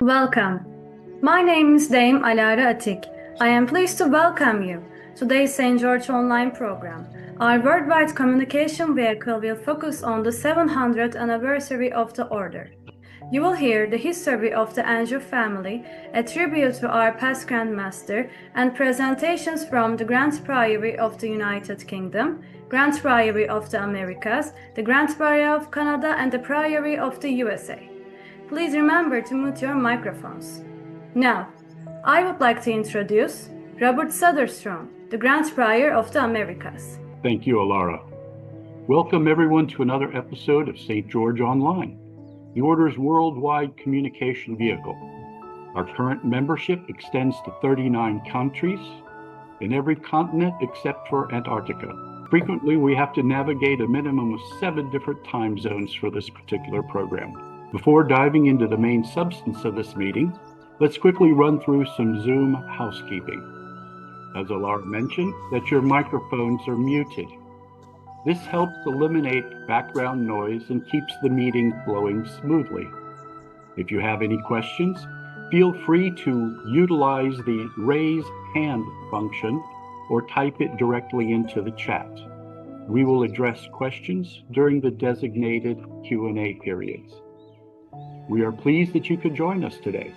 Welcome. My name is Dame Alara Atik. I am pleased to welcome you to today's St. George online program. Our worldwide communication vehicle will focus on the 700th anniversary of the Order. You will hear the history of the Anjou family, a tribute to our past Grand Master, and presentations from the Grand Priory of the United Kingdom, Grand Priory of the Americas, the Grand Priory of Canada, and the Priory of the USA. Please remember to mute your microphones. Now, I would like to introduce Robert Soderstrom, the Grand Prior of the Americas. Thank you, Alara. Welcome everyone to another episode of St. George Online, the Order's worldwide communication vehicle. Our current membership extends to 39 countries in every continent except for Antarctica. Frequently, we have to navigate a minimum of 7 different time zones for this particular program. Before diving into the main substance of this meeting, let's quickly run through some Zoom housekeeping. As Alara mentioned, that your microphones are muted. This helps eliminate background noise and keeps the meeting flowing smoothly. If you have any questions, feel free to utilize the raise hand function or type it directly into the chat. We will address questions during the designated Q&A periods. We are pleased that you could join us today,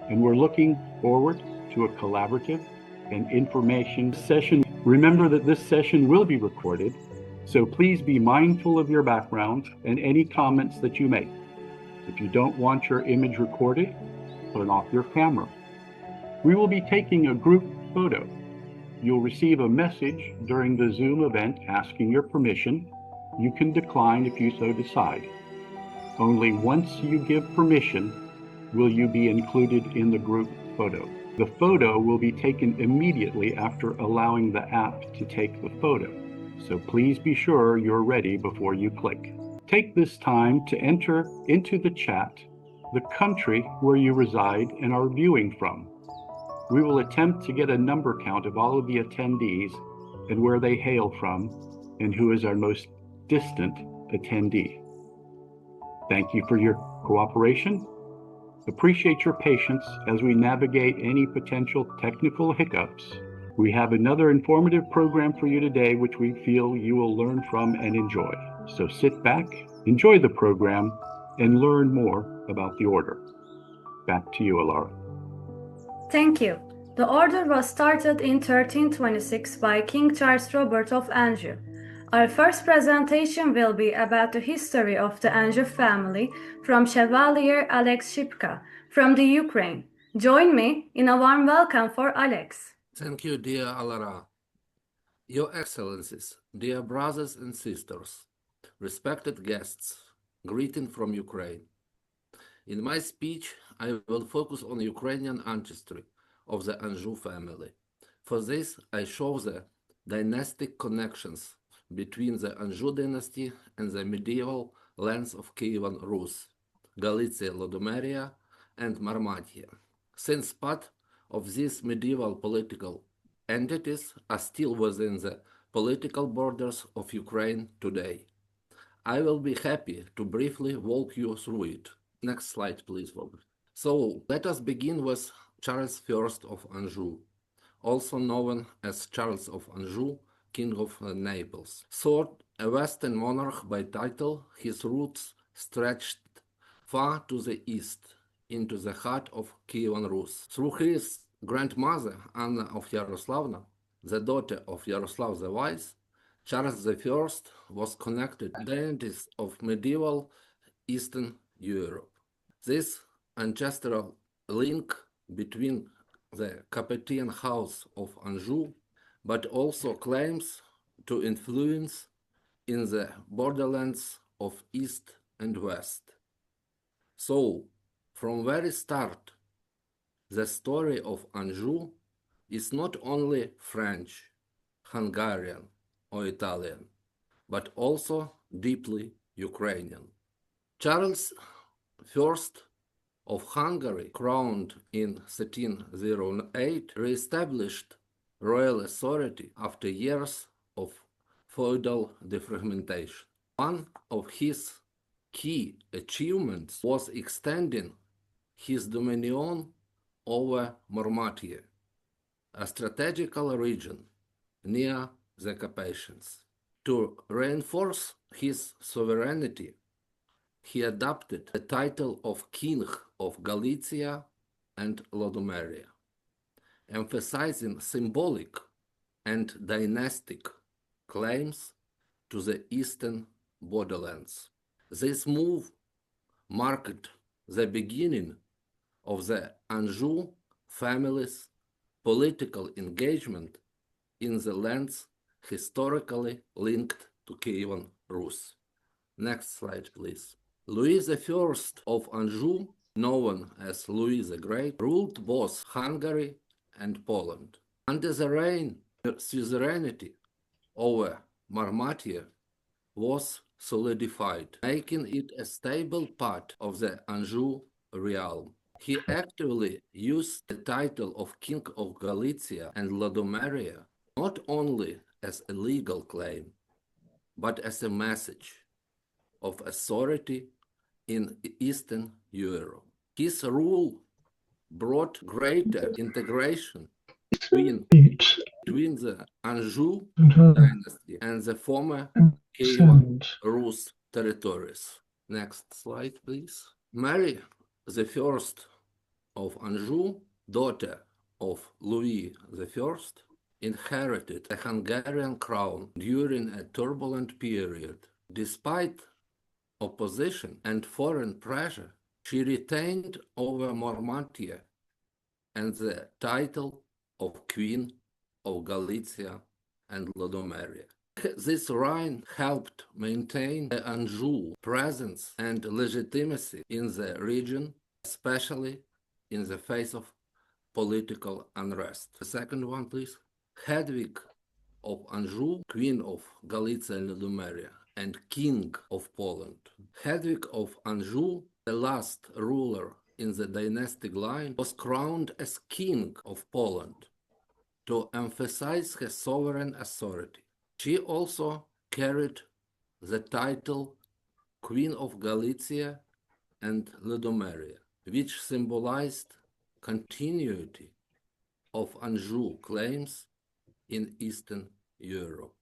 and we're looking forward to a collaborative and information session. Remember that this session will be recorded, so please be mindful of your background and any comments that you make. If you don't want your image recorded, turn off your camera. We will be taking a group photo. You'll receive a message during the Zoom event asking your permission. You can decline if you so decide. Only once you give permission will you be included in the group photo. The photo will be taken immediately after allowing the app to take the photo, so please be sure you're ready before you click. Take this time to enter into the chat the country where you reside and are viewing from. We will attempt to get a number count of all of the attendees and where they hail from and who is our most distant attendee. Thank you for your cooperation. Appreciate your patience as we navigate any potential technical hiccups. We have another informative program for you today, which we feel you will learn from and enjoy. So sit back, enjoy the program, and learn more about the Order. Back to you, Alara. Thank you. The Order was started in 1326 by King Charles Robert of Anjou. Our first presentation will be about the history of the Anjou family from Chevalier Alex Shipka from the Ukraine. Join me in a warm welcome for Alex. Thank you, dear Alara. Your Excellencies, dear brothers and sisters, respected guests, greeting from Ukraine. In my speech, I will focus on Ukrainian ancestry of the Anjou family. For this, I show the dynastic connections between the Anjou dynasty and the medieval lands of Kievan Rus, Galicia, Lodomeria, and Marmatia. Since part of these medieval political entities are still within the political borders of Ukraine today. I will be happy to briefly walk you through it. Next slide, please, Robert. So let us begin with Charles I of Anjou, also known as Charles of Anjou, King of Naples. Thought a Western monarch by title, his roots stretched far to the east, into the heart of Kievan Rus. Through his grandmother, Anna of Yaroslavna, the daughter of Yaroslav the Wise, Charles I was connected to the entities of medieval Eastern Europe. This ancestral link between the Capetian house of Anjou, but also claims to influence in the borderlands of East and West. So, from very start, the story of Anjou is not only French, Hungarian, or Italian, but also deeply Ukrainian. Charles I of Hungary, crowned in 1308, re-established royal authority after years of feudal defragmentation. One of his key achievements was extending his dominion over Marmatia, a strategical region near the Carpathians. To reinforce his sovereignty, he adopted the title of King of Galicia and Lodomeria, emphasizing symbolic and dynastic claims to the eastern borderlands. This move marked the beginning of the Anjou family's political engagement in the lands historically linked to Kievan Rus. Next slide, please. Louis I of Anjou, known as Louis the Great, ruled both Hungary and Poland. Under the reign, suzerainty over Marmatia was solidified, making it a stable part of the Anjou realm. He actively used the title of King of Galicia and Lodomeria not only as a legal claim, but as a message of authority in Eastern Europe. His rule brought greater integration between the Anjou dynasty and the former Kievan Rus territories. Next slide, please. Mary the First of Anjou, daughter of Louis I, inherited the Hungarian crown during a turbulent period. Despite opposition and foreign pressure, she retained over Marmatia and the title of Queen of Galicia and Lodomeria. This reign helped maintain the Anjou presence and legitimacy in the region, especially in the face of political unrest. The second one, please. Hedwig of Anjou, Queen of Galicia and Lodomeria, and King of Poland. Hedwig of Anjou, the last ruler in the dynastic line, was crowned as King of Poland to emphasize her sovereign authority. She also carried the title Queen of Galicia and Lodomeria, which symbolized continuity of Anjou claims in Eastern Europe.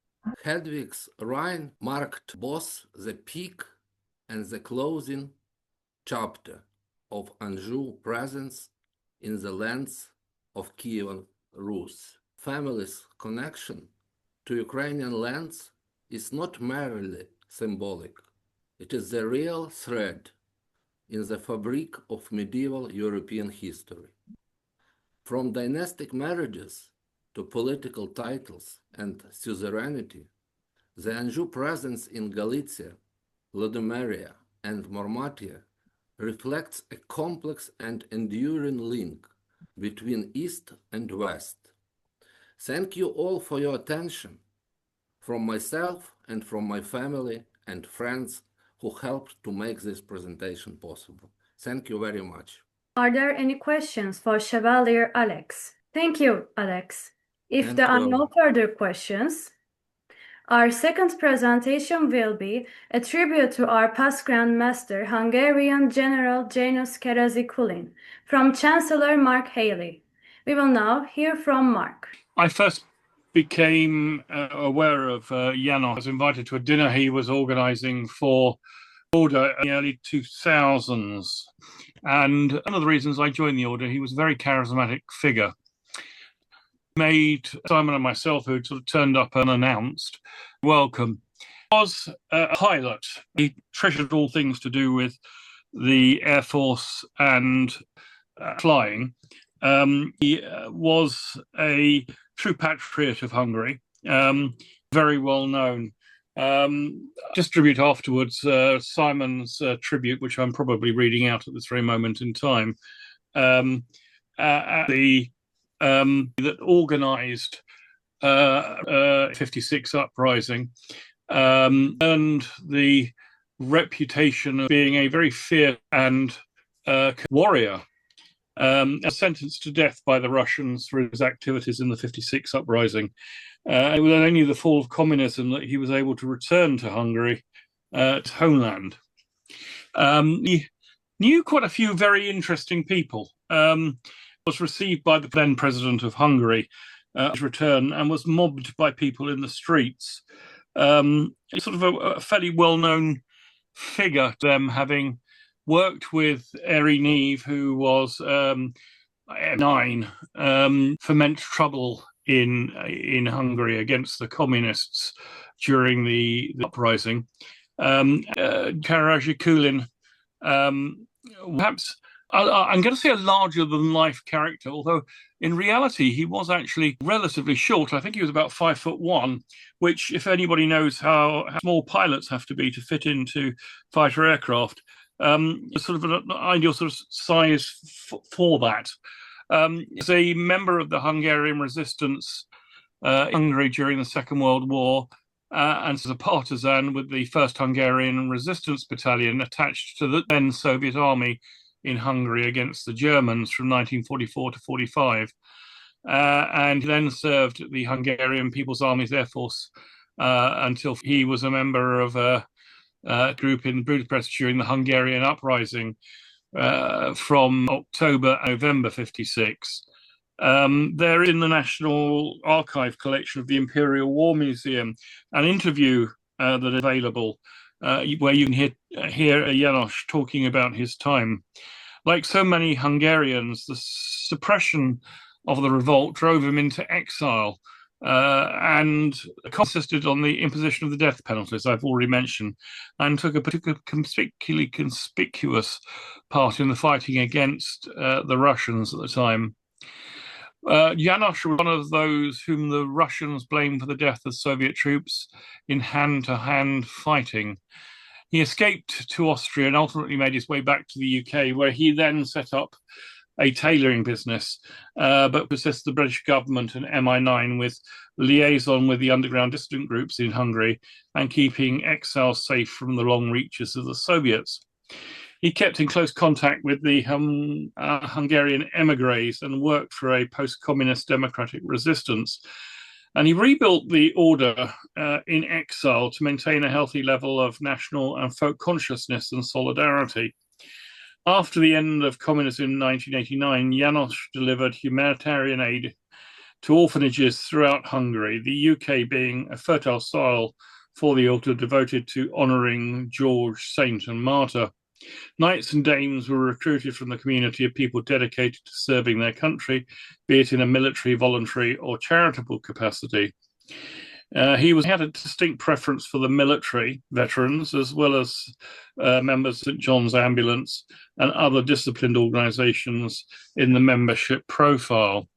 Hedwig's reign marked both the peak and the closing chapter of Anjou presence in the lands of Kievan Rus. Family's connection to Ukrainian lands is not merely symbolic. It is the real thread in the fabric of medieval European history. From dynastic marriages to political titles and suzerainty, the Anjou presence in Galicia, Lodomeria, and Marmatia reflects a complex and enduring link between East and West. Thank you all for your attention, from myself and from my family and friends who helped to make this presentation possible. Thank you very much. Are there any questions for Chevalier Alex? Thank you, Alex. If there are no further questions, our second presentation will be a tribute to our past Grand Master, Hungarian General Janos Kulin, from Chancellor Mark Haley. We will now hear from Mark. I first became aware of Janos. I was invited to a dinner he was organizing for Order in the early 2000s. And one of the reasons I joined the Order, he was a very charismatic figure. Made Simon and myself, who sort of turned up unannounced, welcome. He was a pilot. He treasured all things to do with the Air Force and flying. He was a true patriot of Hungary, very well known. Distribute afterwards Simon's tribute, which I'm probably reading out at this very moment in time, that organized 56 uprising, earned the reputation of being a very fierce and warrior. Sentenced to death by the Russians for his activities in the 56 uprising. It was only the fall of communism that he was able to return to Hungary, to homeland. He knew quite a few very interesting people. Was received by the then president of Hungary his return and was mobbed by people in the streets. Sort of a fairly well-known figure, them having worked with Eri Neve, who was M9, foment trouble in Hungary against the communists during the uprising. Karaszy Kulin, perhaps I'm going to say a larger-than-life character, although in reality he was actually relatively short. I think he was about 5'1", which, if anybody knows how small pilots have to be to fit into fighter aircraft, sort of an ideal sort of size for that. As a member of the Hungarian resistance in Hungary during the Second World War, and as a partisan with the 1st Hungarian Resistance Battalion attached to the then Soviet Army in Hungary against the Germans from 1944 to 45, and then served the Hungarian People's Army's Air Force until he was a member of a group in Budapest during the Hungarian uprising from October, November 56. There in the National Archive collection of the Imperial War Museum, an interview that is available where you can hear Janos talking about his time. Like so many Hungarians, the suppression of the revolt drove him into exile and consisted on the imposition of the death penalty, as I've already mentioned, and took a particularly conspicuous part in the fighting against the Russians at the time. Janos was one of those whom the Russians blamed for the death of Soviet troops in hand-to-hand fighting. He escaped to Austria and ultimately made his way back to the UK, where he then set up a tailoring business, but persisted the British government and MI9 with liaison with the underground dissident groups in Hungary and keeping exiles safe from the long reaches of the Soviets. He kept in close contact with the Hungarian emigres and worked for a post-communist democratic resistance. And he rebuilt the order in exile to maintain a healthy level of national and folk consciousness and solidarity. After the end of communism in 1989, Janos delivered humanitarian aid to orphanages throughout Hungary, the UK being a fertile soil for the order devoted to honouring George, saint and martyr. Knights and dames were recruited from the community of people dedicated to serving their country, be it in a military, voluntary or charitable capacity. He had a distinct preference for the military veterans, as well as members of St. John's Ambulance and other disciplined organisations in the membership profile.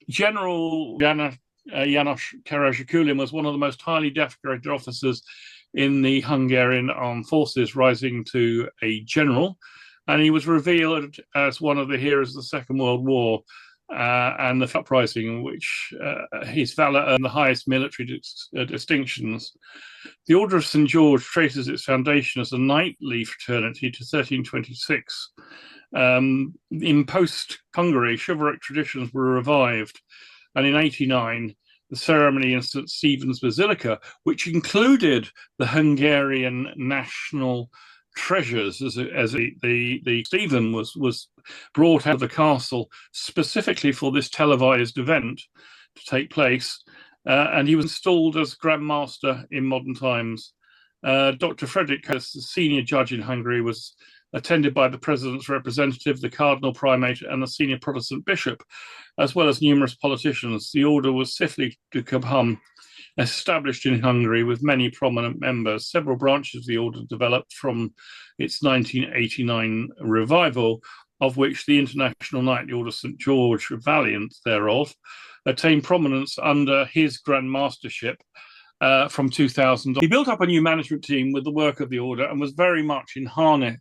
General Janos Karaszy Kulin was one of the most highly decorated officers in the Hungarian armed forces, rising to a general, and he was revealed as one of the heroes of the Second World War and the uprising, in which his valour earned the highest military distinctions. The Order of St. George traces its foundation as a knightly fraternity to 1326. In post-Hungary, chivalric traditions were revived, and in 89, the ceremony in St. Stephen's Basilica, which included the Hungarian national treasures, as the Stephen was brought out of the castle specifically for this televised event to take place, and he was installed as Grand Master in modern times. Dr. Frederick, as the senior judge in Hungary, was attended by the president's representative, the cardinal primate, and the senior Protestant bishop, as well as numerous politicians. The order was swiftly to become established in Hungary with many prominent members. Several branches of the order developed from its 1989 revival, of which the International Knightly Order St. George, valiant thereof, attained prominence under his Grand Mastership from 2000. He built up a new management team with the work of the order and was very much in harness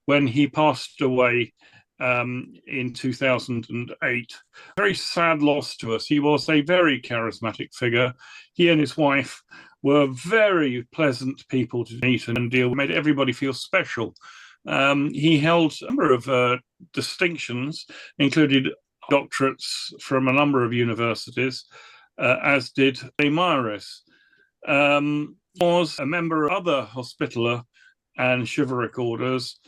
when he passed away in 2008. Very sad loss to us. He was a very charismatic figure. He and his wife were very pleasant people to meet and deal with, made everybody feel special. He held a number of distinctions, included doctorates from a number of universities, as did Janos. Was a member of other Hospitaller and chivalric orders,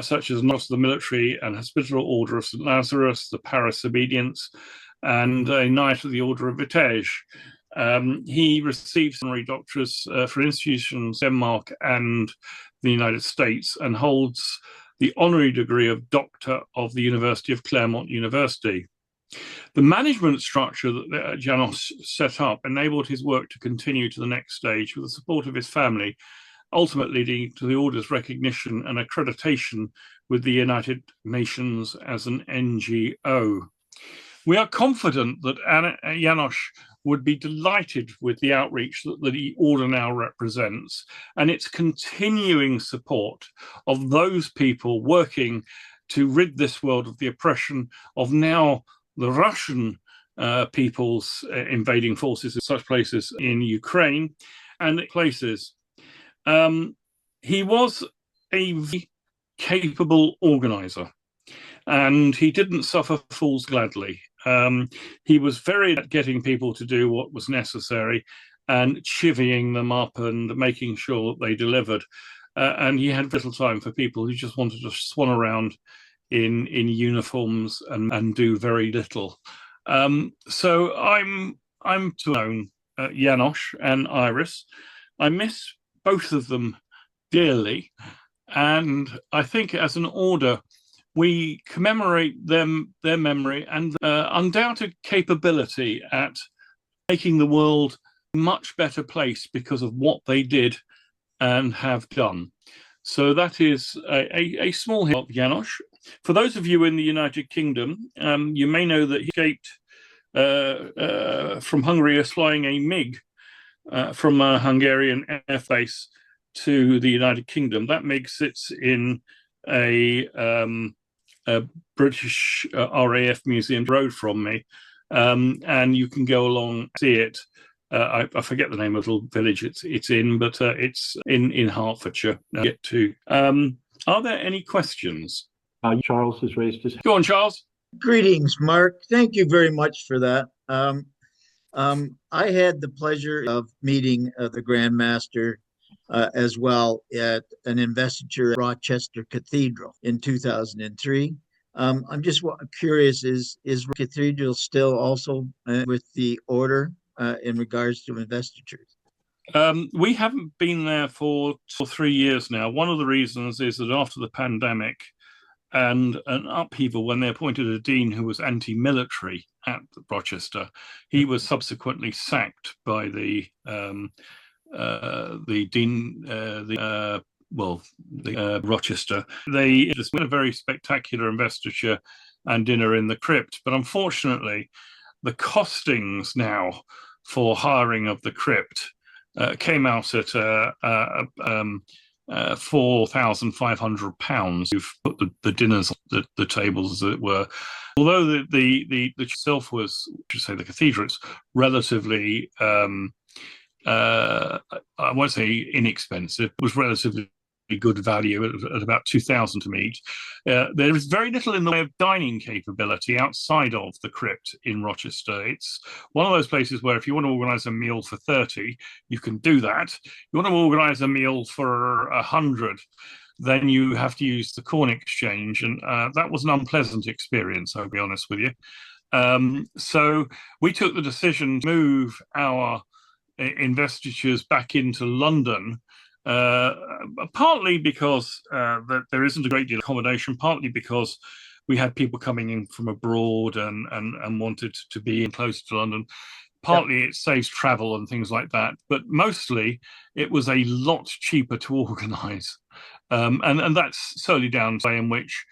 such as Knights of the Military and Hospitable Order of St. Lazarus, the Paris Obedience, and a Knight of the Order of Vitesse. He received honorary doctorates for institutions Denmark and the United States, and holds the honorary degree of Doctor of the University of Claremont University. The management structure that Janos set up enabled his work to continue to the next stage with the support of his family, ultimately leading to the order's recognition and accreditation with the United Nations as an NGO. We are confident that Janos would be delighted with the outreach that the order now represents and its continuing support of those people working to rid this world of the oppression of now the Russian people's invading forces in such places in Ukraine and places. He was a very capable organizer, and he didn't suffer fools gladly. He was very at getting people to do what was necessary and chivying them up and making sure that they delivered. And he had little time for people who just wanted to swan around in uniforms and do very little. So I'm to known Janos and Iris. I miss both of them dearly, and I think as an order we commemorate their memory and undoubted capability at making the world a much better place because of what they did and have done. So that is a small hint of Janos. For those of you in the United Kingdom, you may know that he escaped from Hungary flying a MiG from a Hungarian air base to the United Kingdom. That MiG sits in a British RAF museum road from me, and you can go along and see it. I forget the name of the little village it's in, but it's in Hertfordshire. Get to. Are there any questions? Charles has raised his hand. Go on, Charles. Greetings, Mark. Thank you very much for that. I had the pleasure of meeting the Grand Master as well at an investiture at Rochester Cathedral in 2003. I'm just curious, is Cathedral still also with the order in regards to investitures? We haven't been there for 3 years now. One of the reasons is that after the pandemic and an upheaval when they appointed a dean who was anti-military at Rochester, he was subsequently sacked by the dean, Rochester. They just went a very spectacular investiture and dinner in the crypt, but unfortunately, the costings now for hiring of the crypt came out at £4,500. You've put the dinners, the tables, as it were. Although the itself was, the cathedral, it's relatively, I won't say inexpensive, it was relatively good value at about 2,000 to meet. There is very little in the way of dining capability outside of the crypt in Rochester. It's one of those places where if you want to organize a meal for 30, you can do that. You want to organize a meal for 100, then you have to use the Corn Exchange, and that was an unpleasant experience, I'll be honest with you. So we took the decision to move our investitures back into London, partly because that there isn't a great deal of accommodation, partly because we had people coming in from abroad and wanted to be in closer to London. Partly it saves travel and things like that, but mostly it was a lot cheaper to organise. And that's solely down to the way in which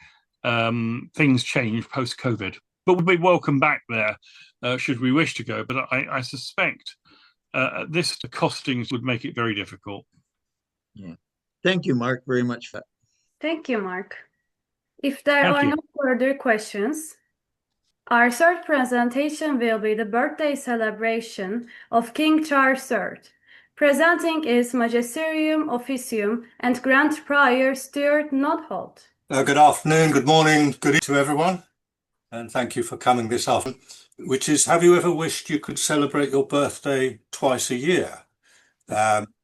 things changed post-COVID. But we'd be welcome back there should we wish to go. But I suspect the costings would make it very difficult. Yeah. Thank you, Mark, very much for that. Thank you, Mark. If there are no further questions, our third presentation will be the birthday celebration of King Charles III. Presenting is Magisterium Officium and Grand Prior Stuart Notholt. Good afternoon, good morning, good evening to everyone, and thank you for coming this afternoon. Which is, have you ever wished you could celebrate your birthday twice a year?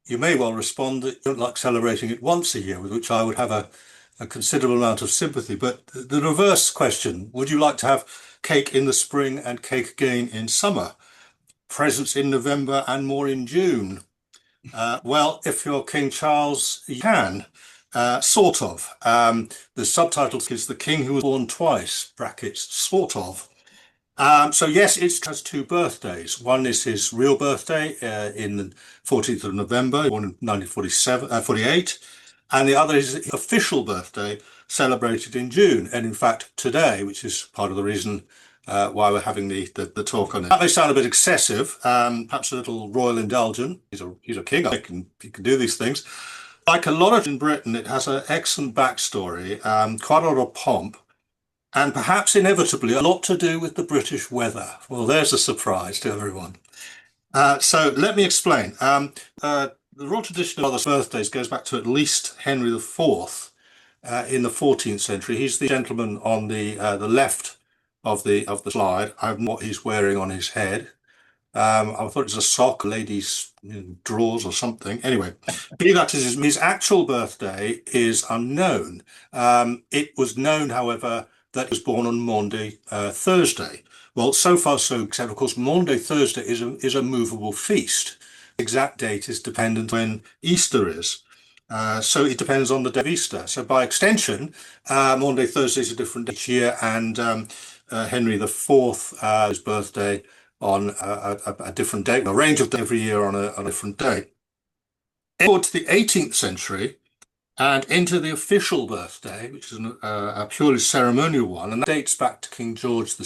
you may well respond that you don't like celebrating it once a year, with which I would have a considerable amount of sympathy. But the reverse question, would you like to have cake in the spring and cake again in summer? Presents in November and more in June? Well, if you're King Charles, you can. Sort of. The subtitle is The King Who Was Born Twice, brackets, sort of. So yes, it has two birthdays. One is his real birthday in the 14th of November, born in 1948, and the other is his official birthday, celebrated in June. And in fact, today, which is part of the reason why we're having the talk on it. That may sound a bit excessive, perhaps a little royal indulgent. He's a king, he can do these things. Like a lot of in Britain, it has an excellent backstory, quite a lot of pomp, and perhaps inevitably a lot to do with the British weather. Well, there's a surprise to everyone. So let me explain. The royal tradition of other birthdays goes back to at least Henry IV in the 14th century. He's the gentleman on the left of the slide. I have what he's wearing on his head. I thought it was a sock, ladies' drawers or something. Anyway, be that as his actual birthday is unknown. It was known, however, that he was born on Maundy Thursday. Well, so far so except, of course, Maundy Thursday is a movable feast. The exact date is dependent when Easter is. So it depends on the day of Easter. So by extension, Maundy Thursday is a different day each year, and Henry IV, his birthday on a different date, a range of days every year on a different day. Forward to the 18th century and into the official birthday, which is a purely ceremonial one, and that dates back to King George II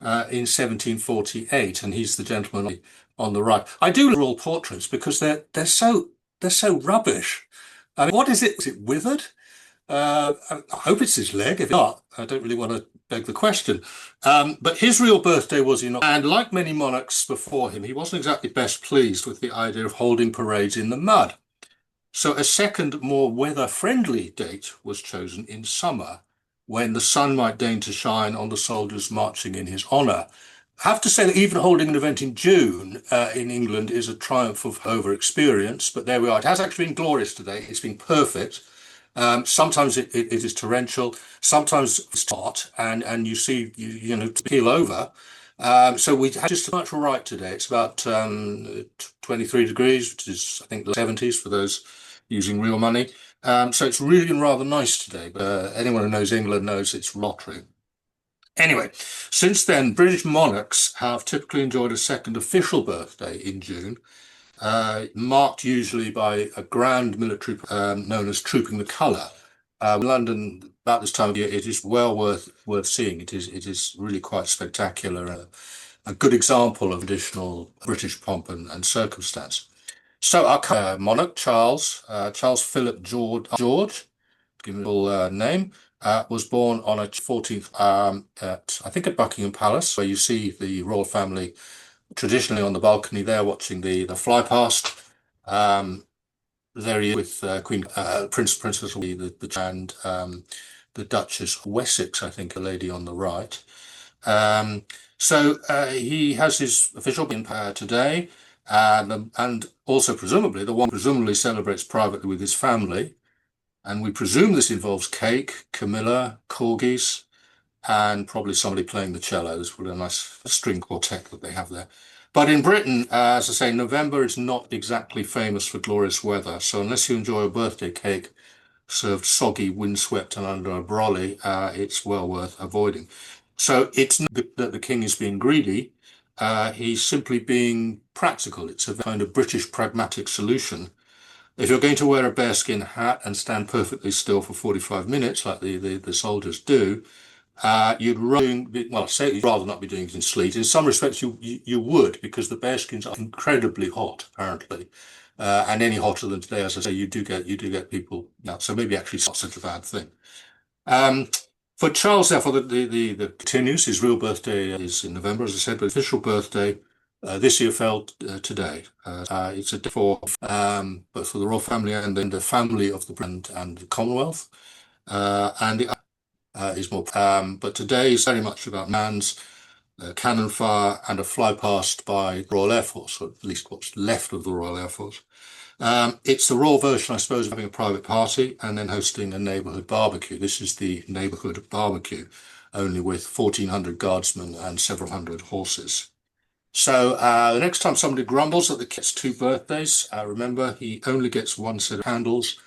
in 1748, and he's the gentleman on the right. I do love royal portraits because they're so rubbish. I mean, what is it? Is it withered? I hope it's his leg. If not, I don't really want to beg the question. But his real birthday was in, and like many monarchs before him, he wasn't exactly best pleased with the idea of holding parades in the mud. So a second, more weather-friendly date was chosen in summer, when the sun might deign to shine on the soldiers marching in his honour. I have to say that even holding an event in June in England is a triumph of over-experience, but there we are. It has actually been glorious today. It's been perfect. Sometimes it is torrential, sometimes it's hot, and you see, you know, to peel over. So we had just much right today. It's about 23 degrees, which is, I think, the 70s for those using real money. So it's really been rather nice today, but anyone who knows England knows it's lottery. Anyway, since then, British monarchs have typically enjoyed a second official birthday in June, marked usually by a grand military known as Trooping the Colour. London, about this time of year, it is well worth seeing. It is really quite spectacular, a good example of traditional British pomp and circumstance. So our monarch, Charles Philip George, give him a full name, was born on a 14th at Buckingham Palace, where you see the royal family traditionally on the balcony there watching the fly past. There he is with Queen Princess and the Duchess of Wessex, I think, a lady on the right. So he has his official being today, and also presumably the one presumably celebrates privately with his family, and we presume this involves cake, Camilla, corgis, and probably somebody playing the cellos with a nice string quartet that they have there. But in Britain, as I say, November is not exactly famous for glorious weather. So unless you enjoy a birthday cake served soggy, windswept and under a brolly, it's well worth avoiding. So it's not that the king is being greedy. He's simply being practical. It's a kind of British pragmatic solution. If you're going to wear a bearskin hat and stand perfectly still for 45 minutes, like the soldiers do, you'd rather not be doing it in sleet. In some respects, you would, because the bearskins are incredibly hot, apparently, and any hotter than today, as I say, you do get people. Now, so maybe actually it's not such a bad thing. For Charles, therefore, the continues. His real birthday is in November, as I said, but official birthday this year fell today. It's a day for both for the royal family and then the family of the brand and the Commonwealth, and the is more. But today is very much about man's cannon fire and a fly past by the Royal Air Force, or at least what's left of the Royal Air Force. It's the raw version, I suppose, of having a private party and then hosting a neighbourhood barbecue. This is the neighbourhood barbecue, only with 1,400 guardsmen and several hundred horses. So the next time somebody grumbles that the kid's 2 birthdays, remember, he only gets 1 set of candles,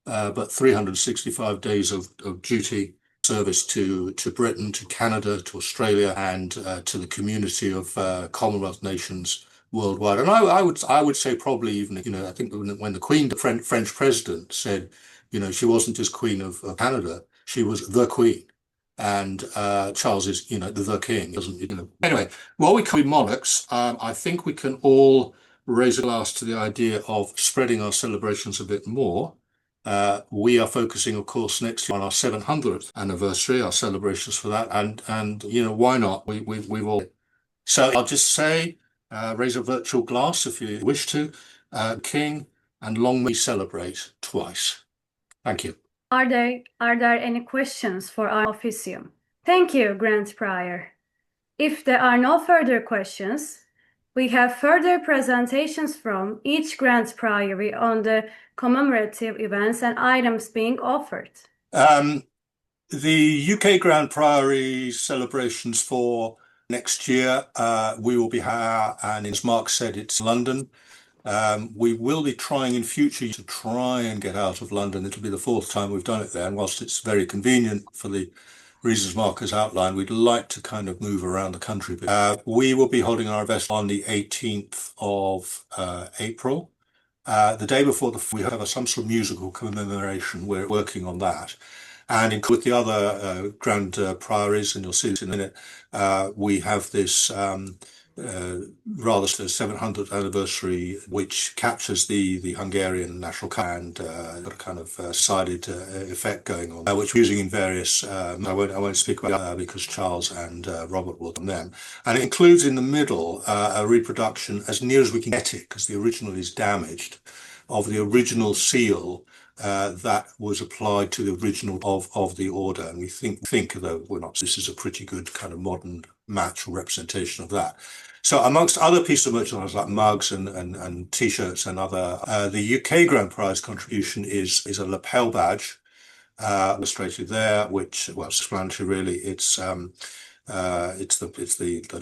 but 365 days of duty service to Britain, to Canada, to Australia, and to the community of Commonwealth nations worldwide. And I would say probably even, I think when the Queen, the French president, said, she wasn't just Queen of Canada, she was the Queen. And Charles is, the king, doesn't. Anyway, while we could be monarchs, I think we can all raise a glass to the idea of spreading our celebrations a bit more. We are focusing, of course, next year on our 700th anniversary, our celebrations for that, and why not? We've all. So I'll just say, raise a virtual glass if you wish to, King, and long may we celebrate twice. Thank you. Are there any questions for our officium? Thank you, Grand Prior. If there are no further questions, we have further presentations from each Grand Priory on the commemorative events and items being offered. The UK Grand Priory celebrations for next year, we will be and as Mark said, it's London. We will be trying in future to try and get out of London. It'll be the 4th time we've done it there, and whilst it's very convenient for the reasons Mark has outlined, we'd like to kind of move around the country. We will be holding our event on the 18th of April. The day before we have some sort of musical commemoration. We're working on that. And with the other Grand Priories, and you'll see this in a minute, we have this rather 700th anniversary, which captures the Hungarian national and got a kind of sided effect going on, which we're using in various. I won't speak about that because Charles and Robert will on them, and it includes in the middle a reproduction as near as we can get it, because the original is damaged, of the original seal that was applied to the original of the order, and we think though we're not. This is a pretty good kind of modern match or representation of that. So amongst other pieces of merchandise like mugs and t-shirts and other, the UK Grand Prize contribution is a lapel badge illustrated there, which, well, explanatory really. It's the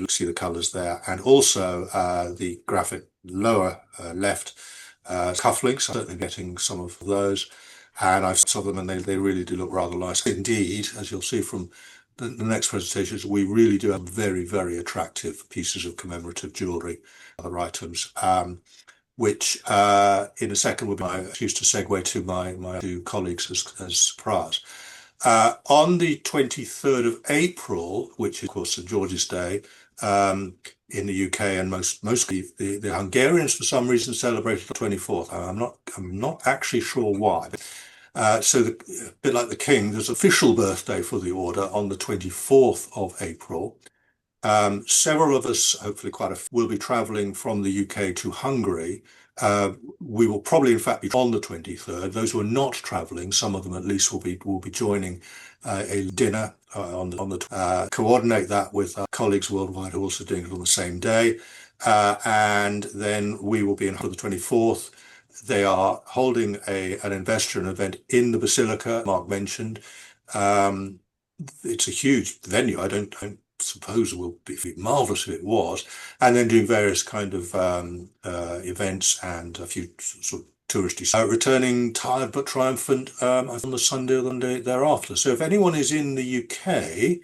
see the colours there, and also the graphic lower left cufflinks. I'm certainly getting some of those, and I've saw them, and they really do look rather nice indeed, as you'll see from the next presentations. We really do have very, very attractive pieces of commemorative jewellery, other items, which in a second will be my excuse to segue to my 2 colleagues as priors. On the 23rd of April, which is of course St George's Day in the UK, and mostly the Hungarians for some reason celebrated the 24th. I'm not actually sure why. So a bit like the King, there's an official birthday for the order on the 24th of April. Several of us, hopefully quite a few, will be travelling from the UK to Hungary. We will probably, in fact, be on the 23rd. Those who are not travelling, some of them at least, will be joining a dinner coordinate that with our colleagues worldwide who are also doing it on the same day. And then we will be in for the 24th. They are holding an investor event in the Basilica, Mark mentioned. It's a huge venue. I don't suppose it will be marvellous if it was. And then doing various kind of events and a few sort of touristy. Returning tired but triumphant on the Sunday or the Monday thereafter. So if anyone is in the UK,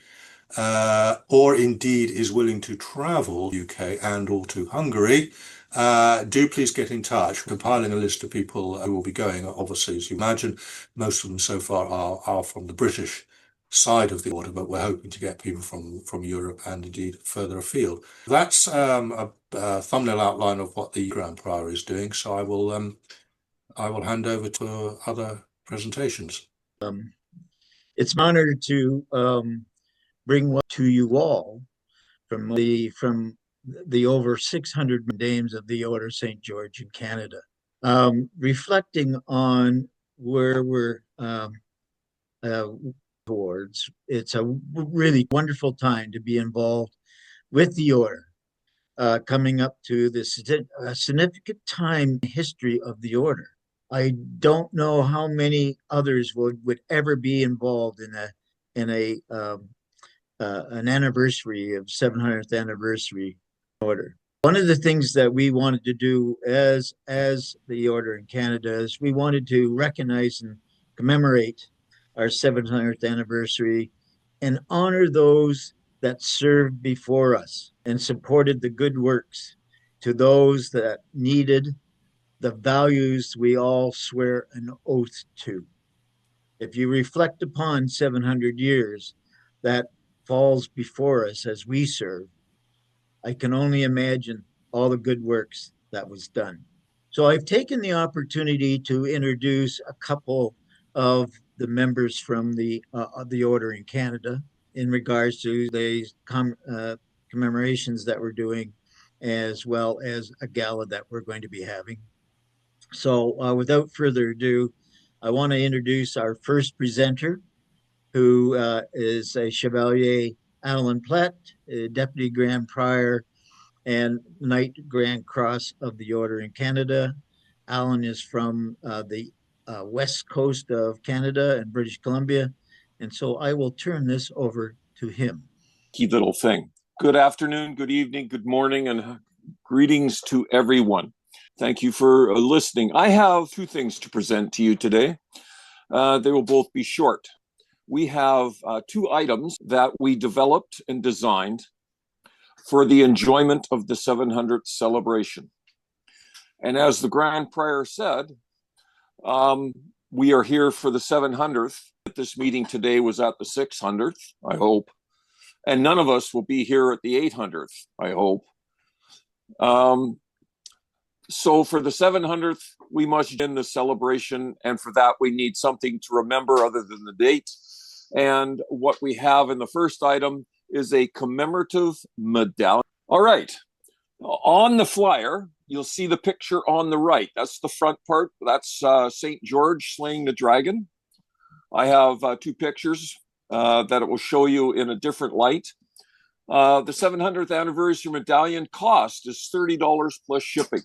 or indeed is willing to travel UK and or to Hungary, do please get in touch. We're compiling a list of people who will be going. Obviously, as you imagine, most of them so far are from the British side of the order, but we're hoping to get people from Europe and indeed further afield. That's a thumbnail outline of what the Grand Priory is doing. So I will hand over to other presentations. It's an honor to bring what to you all from the over 600 dames of the Order of St. George in Canada. Reflecting on where we're towards, it's a really wonderful time to be involved with the order, coming up to the significant time in history of the order. I don't know how many others would ever be involved in an anniversary of 700th anniversary order. One of the things that we wanted to do as the order in Canada is we wanted to recognize and commemorate our 700th anniversary and honor those that served before us and supported the good works, to those that needed the values we all swear an oath to. If you reflect upon 700 years that falls before us as we serve, I can only imagine all the good works that was done. So I've taken the opportunity to introduce a couple of the members from the order in Canada in regards to the commemorations that we're doing, as well as a gala that we're going to be having. So without further ado, I want to introduce our first presenter, who is a Chevalier Alan Platt, Deputy Grand Prior and Knight Grand Cross of the Order in Canada. Alan is from the west coast of Canada and British Columbia. And so I will turn this over to him. Key little thing. Good afternoon, good evening, good morning, and greetings to everyone. Thank you for listening. I have two things to present to you today. They will both be short. We have two items that we developed and designed for the enjoyment of the 700th celebration. And as the Grand Prior said, we are here for the 700th. This meeting today was at the 600th, I hope. And none of us will be here at the 800th, I hope. So for the 700th, we must begin the celebration. And for that, we need something to remember other than the date. And what we have in the first item is a commemorative medallion. All right. On the flyer, you'll see the picture on the right. That's the front part. That's St. George slaying the dragon. I have two pictures that it will show you in a different light. The 700th anniversary medallion cost is $30 plus shipping.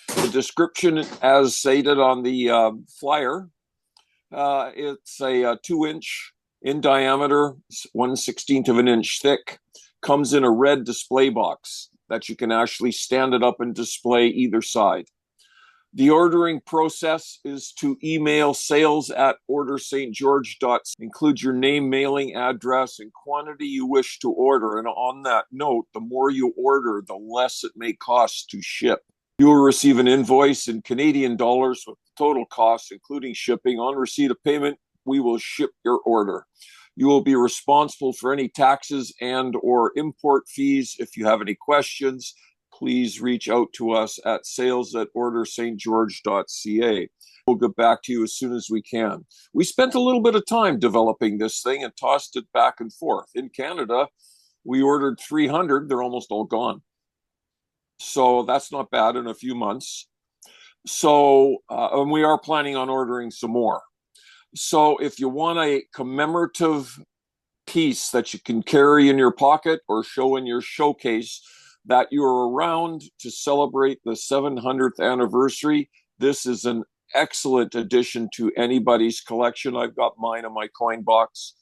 The description, as stated on the flyer, it's a 2-inch in diameter, 1/16 of an inch thick, comes in a red display box that you can actually stand it up and display either side. The ordering process is to email sales@orderstgeorge.ca. Include your name, mailing address, and quantity you wish to order. And on that note, the more you order, the less it may cost to ship. You will receive an invoice in Canadian dollars with the total cost, including shipping. On receipt of payment, we will ship your order. You will be responsible for any taxes and or import fees. If you have any questions, please reach out to us at sales@orderstgeorge.ca. We'll get back to you as soon as we can. We spent a little bit of time developing this thing and tossed it back and forth. In Canada, we ordered 300. They're almost all gone. So that's not bad in a few months. So, and we are planning on ordering some more. So if you want a commemorative piece that you can carry in your pocket or show in your showcase that you're around to celebrate the 700th anniversary, this is an excellent addition to anybody's collection. I've got mine in my coin box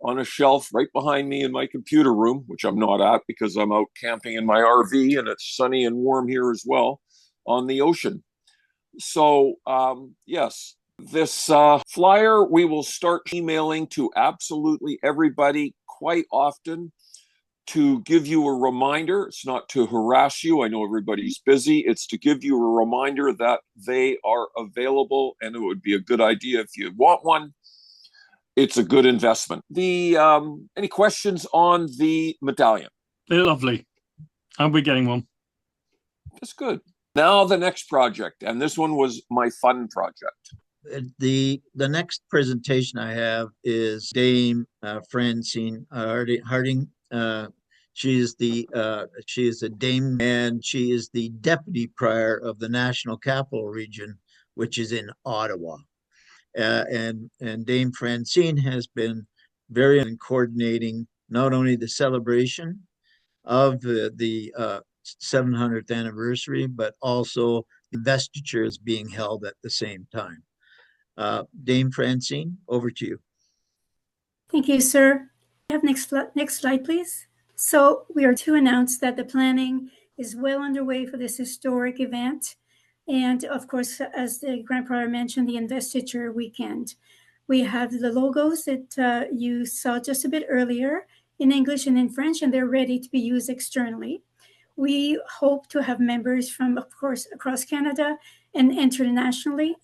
on a shelf right behind me in my computer room, which I'm not at because I'm out camping in my RV and it's sunny and warm here as well on the ocean. So, yes, this flyer we will start emailing to absolutely everybody quite often to give you a reminder. It's not to harass you. I know everybody's busy. It's to give you a reminder that they are available, and it would be a good idea if you want one. It's a good investment. Any questions on the medallion? They're lovely. I'll be getting one. That's good. Now the next project, and this one was my fun project. The next presentation I have is Dame Francine Harding. She is a dame, and she is the deputy prior of the National Capital Region, which is in Ottawa. And Dame Francine has been very in coordinating not only the celebration, of the 700th anniversary, but also investiture is being held at the same time. Dame Francine, over to you. Thank you, sir. Have next slide, please. So we are to announce that the planning is well underway for this historic event. And of course, as the Grand Prior mentioned, the investiture weekend. We have the logos that you saw just a bit earlier in English and in French, and they're ready to be used externally. We hope to have members from, of course, across Canada and internationally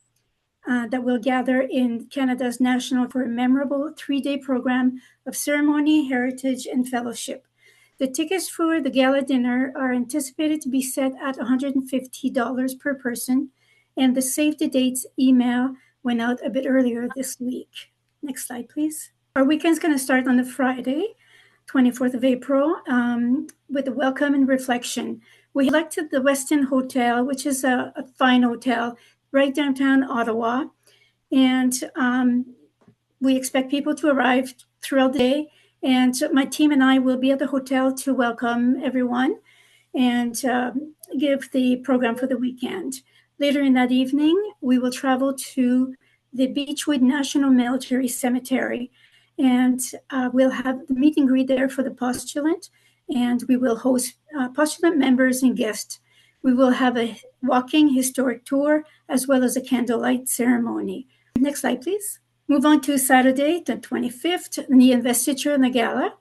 that will gather in Canada's National for a memorable 3-day program of ceremony, heritage, and fellowship. The tickets for the gala dinner are anticipated to be set at $150 per person, and the save the dates email went out a bit earlier this week. Next slide, please. Our weekend's going to start on the Friday, 24th of April, with a welcome and reflection. We selected the Westin Hotel, which is a fine hotel right downtown Ottawa, and we expect people to arrive throughout the day. And my team and I will be at the hotel to welcome everyone and give the program for the weekend. Later in that evening, we will travel to the Beechwood National Military Cemetery, and we'll have the meet and greet there for the postulant, and we will host postulant members and guests. We will have a walking historic tour as well as a candlelight ceremony. Next slide, please. Move on to Saturday, the 25th, the investiture and the gala.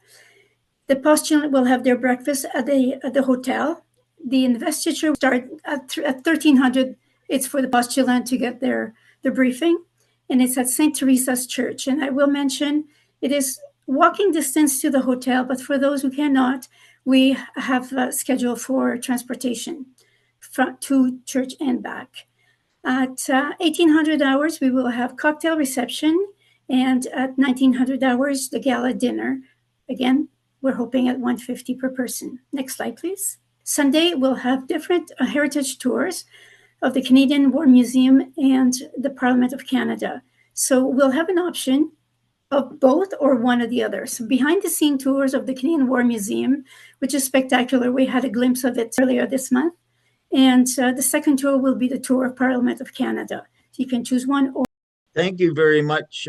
The postulant will have their breakfast at the hotel. The investiture will start at 1300. It's for the postulant to get their briefing, and it's at St. Teresa's Church. And I will mention it is walking distance to the hotel, but for those who cannot, we have a schedule for transportation to church and back. At 1800 hours, we will have cocktail reception, and at 1900 hours, the gala dinner. Again, we're hoping at $150 per person. Next slide, please. Sunday, we'll have different heritage tours of the Canadian War Museum and the Parliament of Canada. So we'll have an option of both or one or the other. So behind-the-scene tours of the Canadian War Museum, which is spectacular. We had a glimpse of it earlier this month. And the second tour will be the tour of Parliament of Canada. So you can choose one or. Thank you very much,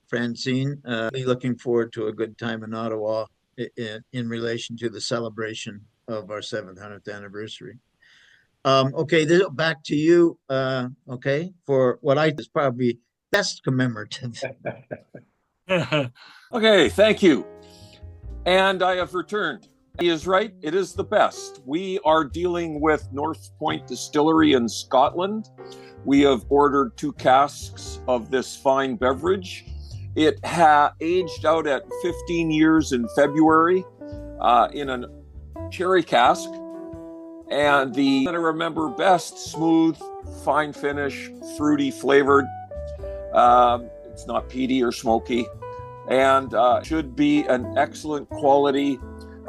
Francine. Looking forward to a good time in Ottawa in relation to the celebration of our 700th anniversary. Okay, back to you, okay, for what I think is probably best commemorative. Okay, thank you. And I have returned. He is right, it is the best. We are dealing with North Point Distillery in Scotland. We have ordered 2 casks of this fine beverage. It aged out at 15 years in February in a cherry cask. And I remember best, smooth, fine finish, fruity flavored. It's not peaty or smoky, and should be an excellent quality.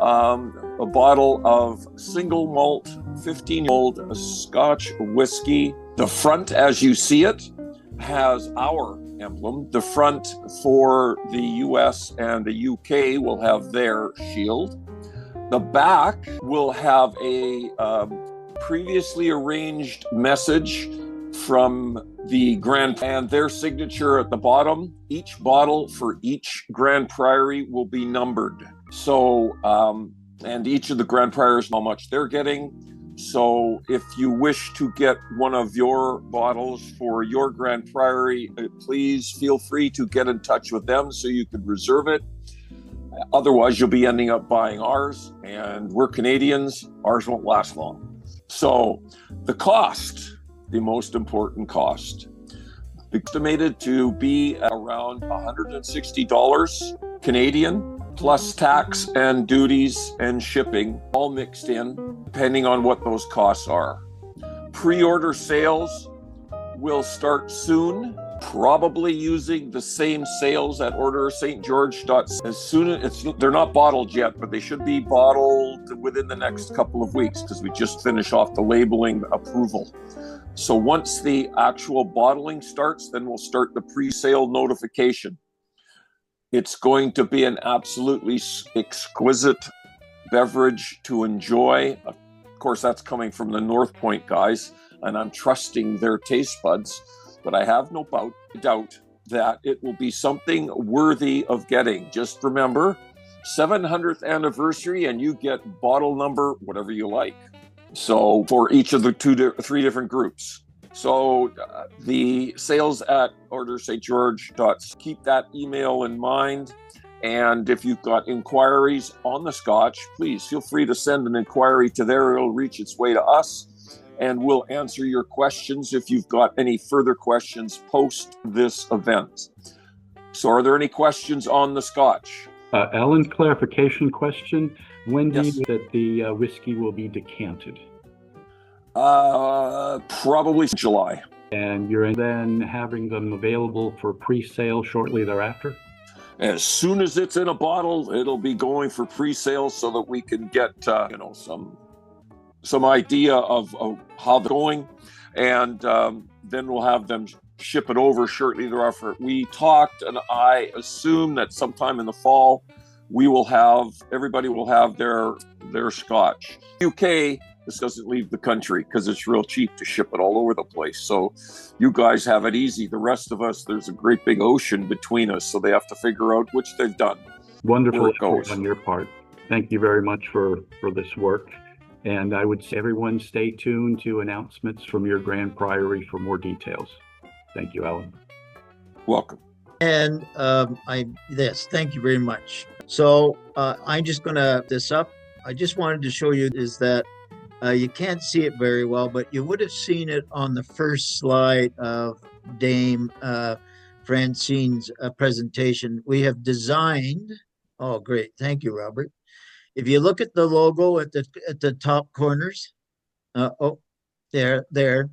A bottle of single malt 15-year-old Scotch whiskey. The front, as you see it, has our emblem. The front for the US and the UK will have their shield. The back will have a previously arranged message from the Grand and their signature at the bottom. Each bottle for each Grand Priory will be numbered. So, and each of the Grand Priors know how much they're getting. So if you wish to get one of your bottles for your Grand Priory, please feel free to get in touch with them so you can reserve it. Otherwise, you'll be ending up buying ours, and we're Canadians. Ours won't last long. So the cost, the most important cost, estimated to be around $160 Canadian, plus tax and duties and shipping, all mixed in, depending on what those costs are. Pre-order sales will start soon, probably using the same sales at orderstgeorge.ca. As soon as they're not bottled yet, but they should be bottled within the next couple of weeks because we just finished off the labeling approval. So once the actual bottling starts, then we'll start the pre-sale notification. It's going to be an absolutely exquisite beverage to enjoy. Of course, that's coming from the North Point guys, and I'm trusting their taste buds, but I have no doubt that it will be something worthy of getting. Just remember, 700th anniversary, and you get bottle number, whatever you like. So for each of the three different groups. So the sales at Order St. George. Keep that email in mind. And if you've got inquiries on the Scotch, please feel free to send an inquiry to there. It'll reach its way to us, and we'll answer your questions if you've got any further questions post this event. So are there any questions on the Scotch? Alan, clarification question. When do Yes. you think that the whiskey will be decanted? Probably July. And you're then having them available for pre-sale shortly thereafter? As soon as it's in a bottle, it'll be going for pre-sale so that we can get some idea of how they're going, and then we'll have them ship it over shortly thereafter. We talked, and I assume that sometime in the fall everybody will have their Scotch. UK, this doesn't leave the country because it's real cheap to ship it all over the place. So you guys have it easy. The rest of us, there's a great big ocean between us, so they have to figure out, which they've done. Wonderful Where it goes. on your part. Thank you very much for this work. And I would say everyone stay tuned to announcements from your Grand Priory for more details. Thank you, Alan. Welcome. And thank you very much. So I'm just going to this up. I just wanted to show you is that you can't see it very well, but you would have seen it on the first slide of Dame Francine's presentation. We have designed, oh, great. Thank you, Robert. If you look at the logo at the top corners, there,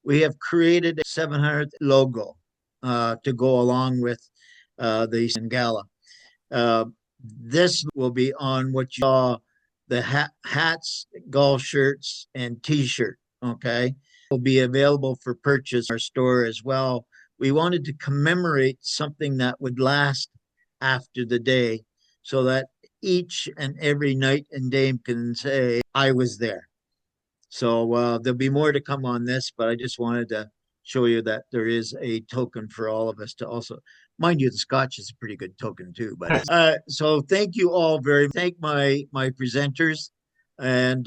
we have created a 700th logo to go along with the Gala. This will be on what you saw, the hats, golf shirts, and T-shirt, okay? Will be available for purchase in our store as well. We wanted to commemorate something that would last after the day so that each and every knight and dame can say, I was there. So there'll be more to come on this, but I just wanted to show you that there is a token for all of us to also, mind you, the Scotch is a pretty good token too. But so thank you all thank my presenters, and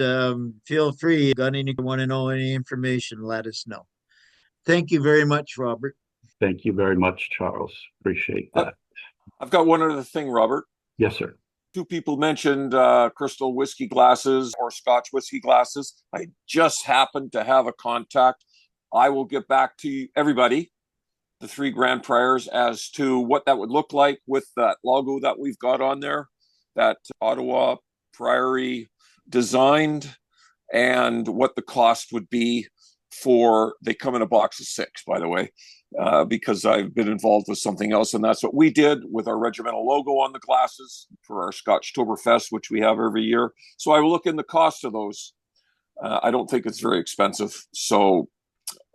feel free, want to know any information, let us know. Thank you very much, Robert. Thank you very much, Charles. Appreciate that. I've got one other thing, Robert. Yes, sir. Two people mentioned crystal whiskey glasses or Scotch whiskey glasses. I just happened to have a contact. I will get back to everybody, the three Grand Priors, as to what that would look like with that logo that we've got on there, that Ottawa Priory designed, and what the cost would be for, they come in a box of 6, by the way, because I've been involved with something else, and that's what we did with our regimental logo on the glasses for our Scotchtoberfest, which we have every year. So I will look in the cost of those. I don't think it's very expensive. So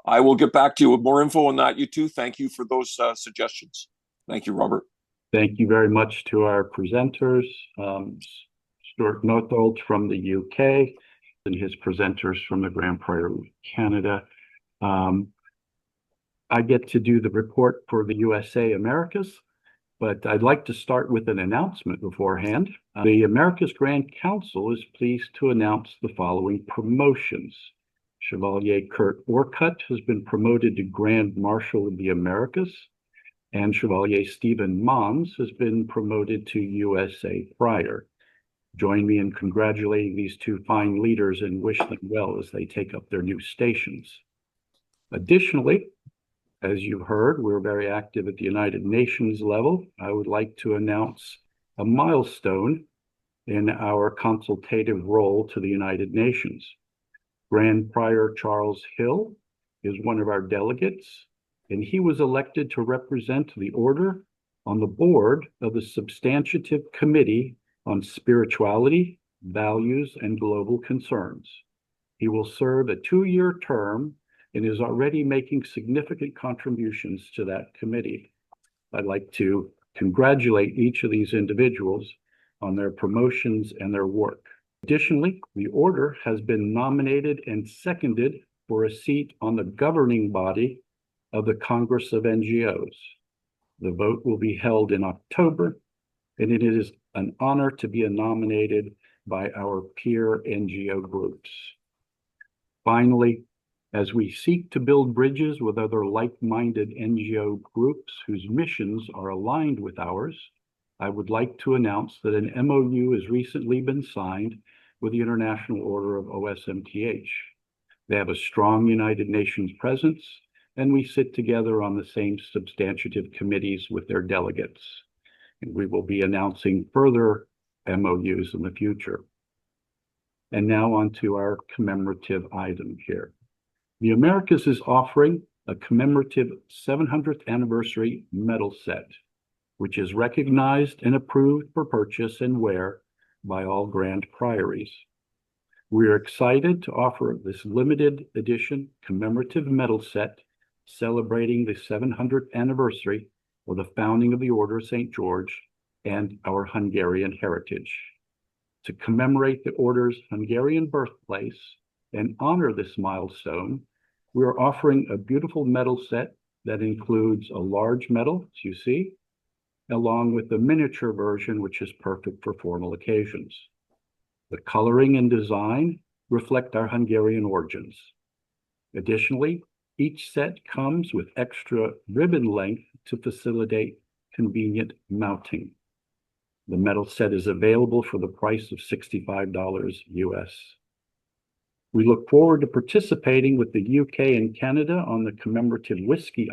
I will get back to you with more info on that. You too. Thank you for those suggestions. Thank you, Robert. Thank you very much to our presenters, Stuart Northolt from the UK and his presenters from the Grand Priory, Canada. I get to do the report for the USA Americas, but I'd like to start with an announcement beforehand. The Americas Grand Council is pleased to announce the following promotions. Chevalier Kurt Orcutt has been promoted to Grand Marshal of the Americas, and Chevalier Stephen Mons has been promoted to USA Prior. Join me in congratulating these two fine leaders and wish them well as they take up their new stations. Additionally, as you heard, we're very active at the United Nations level. I would like to announce a milestone in our consultative role to the United Nations. Grand Prior Charles Hill is one of our delegates, and he was elected to represent the Order on the board of the Substantive Committee on Spirituality, Values, and Global Concerns. He will serve a 2-year term and is already making significant contributions to that committee. I'd like to congratulate each of these individuals on their promotions and their work. Additionally, the order has been nominated and seconded for a seat on the governing body of the Congress of NGOs. The vote will be held in October, and it is an honor to be nominated by our peer NGO groups. Finally, as we seek to build bridges with other like-minded NGO groups whose missions are aligned with ours, I would like to announce that an MOU has recently been signed with the International Order of OSMTH. They have a strong United Nations presence, and we sit together on the same substantive committees with their delegates. And we will be announcing further MOUs in the future. And now on to our commemorative item here. The Americas is offering a commemorative 700th anniversary medal set, which is recognized and approved for purchase and wear by all Grand Priories. We are excited to offer this limited edition commemorative medal set celebrating the 700th anniversary of the founding of the Order of St. George and our Hungarian heritage. To commemorate the Order's Hungarian birthplace and honor this milestone, we are offering a beautiful medal set that includes a large medal, as you see, along with the miniature version, which is perfect for formal occasions. The coloring and design reflect our Hungarian origins. Additionally, each set comes with extra ribbon length to facilitate convenient mounting. The medal set is available for the price of $65 US. We look forward to participating with the UK and Canada on the commemorative whiskey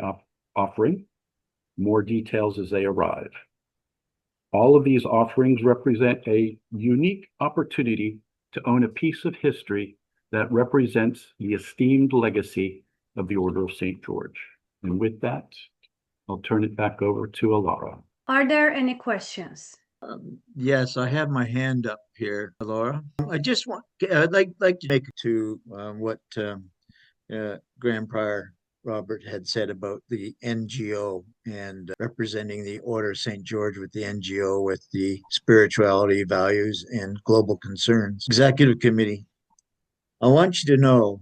offering. More details as they arrive. All of these offerings represent a unique opportunity to own a piece of history that represents the esteemed legacy of the Order of St. George. And with that, I'll turn it back over to Alara. Are there any questions? Yes, I have my hand up here, Laura. I'd like to make to what Grand Prior Robert had said about the NGO and representing the Order of St. George with the NGO, with the spirituality, values, and global concerns. Executive Committee, I want you to know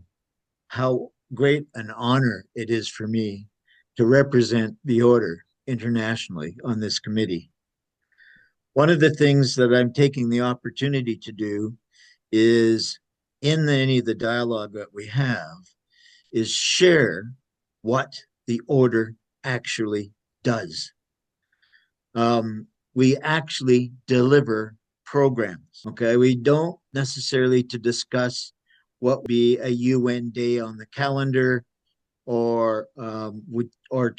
how great an honor it is for me to represent the Order internationally on this committee. One of the things that I'm taking the opportunity to do is, in any of the dialogue that we have, is share what the Order actually does. We actually deliver programs, okay? We don't necessarily to discuss what would be a UN day on the calendar or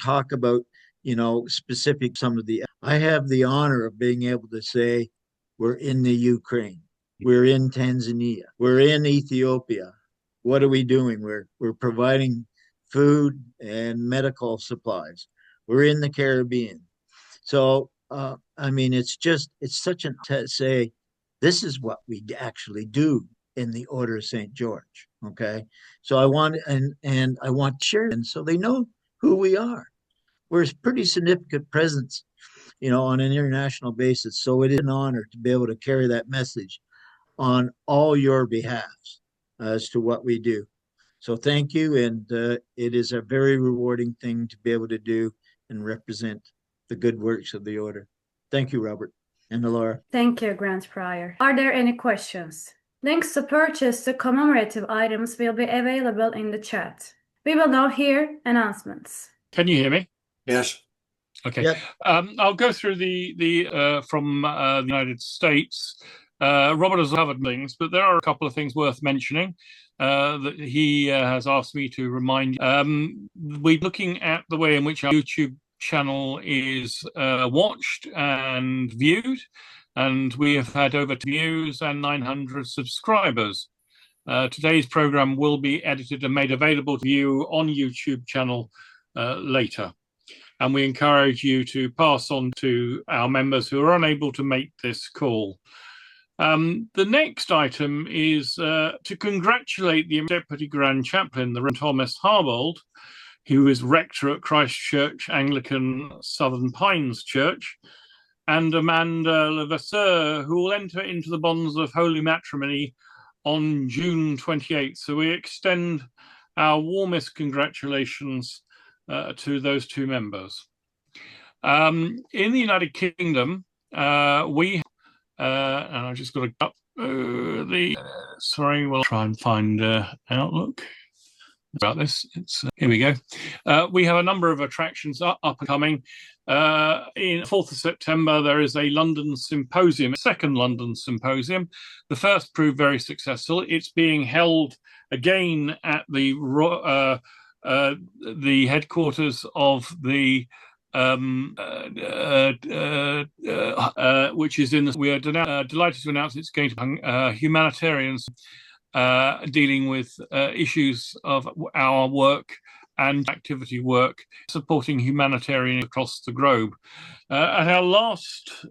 talk about, specific some of the. I have the honor of being able to say we're in the Ukraine, we're in Tanzania, we're in Ethiopia. What are we doing? We're providing food and medical supplies. We're in the Caribbean. So, it's such an to say, this is what we actually do in the Order of St. George. Okay. So I want to share, and so they know who we are. We're a pretty significant presence, on an international basis. So it is an honor to be able to carry that message on all your behalves as to what we do. So thank you. And it is a very rewarding thing to be able to do and represent the good works of the Order. Thank you, Robert and Laura. Thank you, Grand Prior. Are there any questions? Links to purchase the commemorative items will be available in the chat. We will now hear announcements. Can you hear me? Yes. Okay. Yep. I'll go through the from the United States. Robert has covered things, but there are a couple of things worth mentioning that he has asked me to remind you. We're looking at the way in which our YouTube channel is watched and viewed, and we have had over 2 views and 900 subscribers. Today's program will be edited and made available to you on YouTube channel later. And we encourage you to pass on to our members who are unable to make this call. The next item is to congratulate the Deputy Grand Chaplain, the Reverend Thomas Harbold, who is rector at Christ Church Anglican Southern Pines Church, and Amanda Levasseur, who will enter into the bonds of holy matrimony on June 28th. So we extend our warmest congratulations to those two members. In the United Kingdom, we and I just got to up sorry, we'll try and find Outlook about this. It's here we go. We have a number of attractions up and coming. In 4th of September, there is a London symposium, a second London symposium. The first proved very successful. It's being held again at the headquarters of the which is in the. We are delighted to announce it's going to be humanitarians dealing with issues of our work and activity work supporting humanitarian across the globe. At our last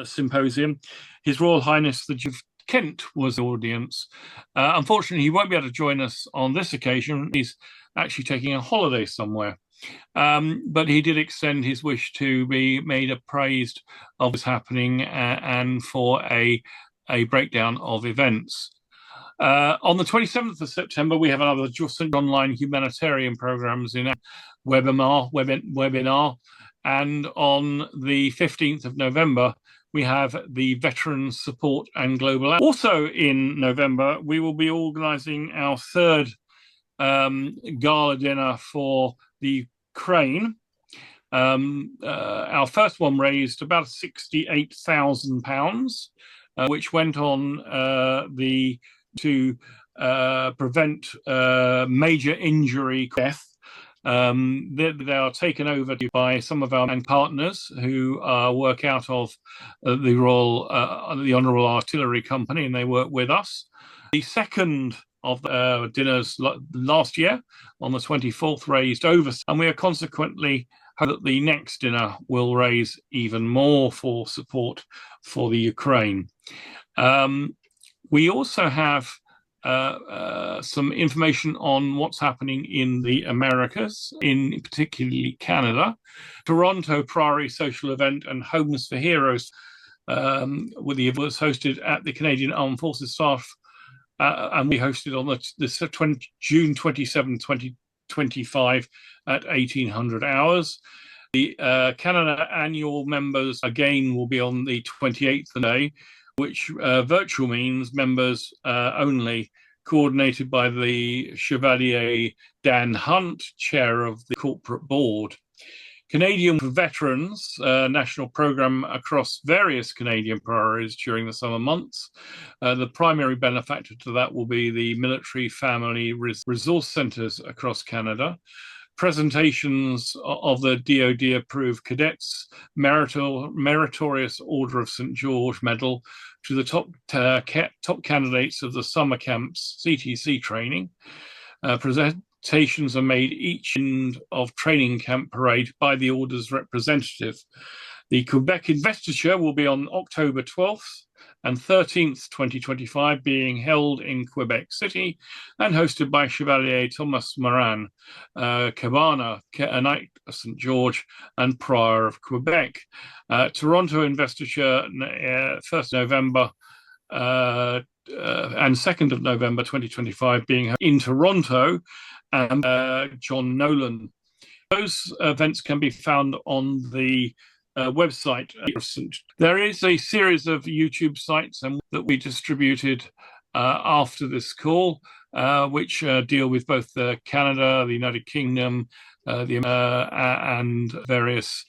symposium, His Royal Highness the Duke of Kent was the audience. Unfortunately, he won't be able to join us on this occasion. He's actually taking a holiday somewhere. But he did extend his wish to be made appraised of what's happening and for a breakdown of events. On the 27th of September, we have another online humanitarian programs in webinar. And on the 15th of November, we have the Veterans Support and Global. Also in November, we will be organizing our third gala dinner for the Ukraine. Our first one raised about £68,000, which went on to prevent major injury, death. They are taken over by some of our partners who work out of the Honourable Artillery Company, and they work with us. The second of the dinners last year on the 24th raised over, and we are consequently hope that the next dinner will raise even more for support for the Ukraine. We also have some information on what's happening in the Americas, in particularly Canada. Toronto Priory social event and Homes for Heroes with the was hosted at the Canadian Armed Forces Staff, and we hosted on June 27, 2025 at 1800 hours. The Canada annual members again will be on the 28th day, which virtual means members only, coordinated by the Chevalier Dan Hunt, chair of the corporate board. Canadian Veterans national program across various Canadian priorities during the summer months. The primary benefactor to that will be the military family resource centres across Canada. Presentations of the DoD approved cadets meritorious Order of St. George medal to the top candidates of the summer camps CTC training. Presentations are made each end of training camp parade by the Order's representative. The Quebec investiture will be on October 12th and 13th, 2025, being held in Quebec City and hosted by Chevalier Thomas Morin, Cabana, a Knight of St. George, and Prior of Quebec. Toronto investiture, 1st November and 2nd of November 2025, being in Toronto, and John Nolan. Those events can be found on the website. There is a series of YouTube sites that we distributed after this call, which deal with both Canada, the United Kingdom, and various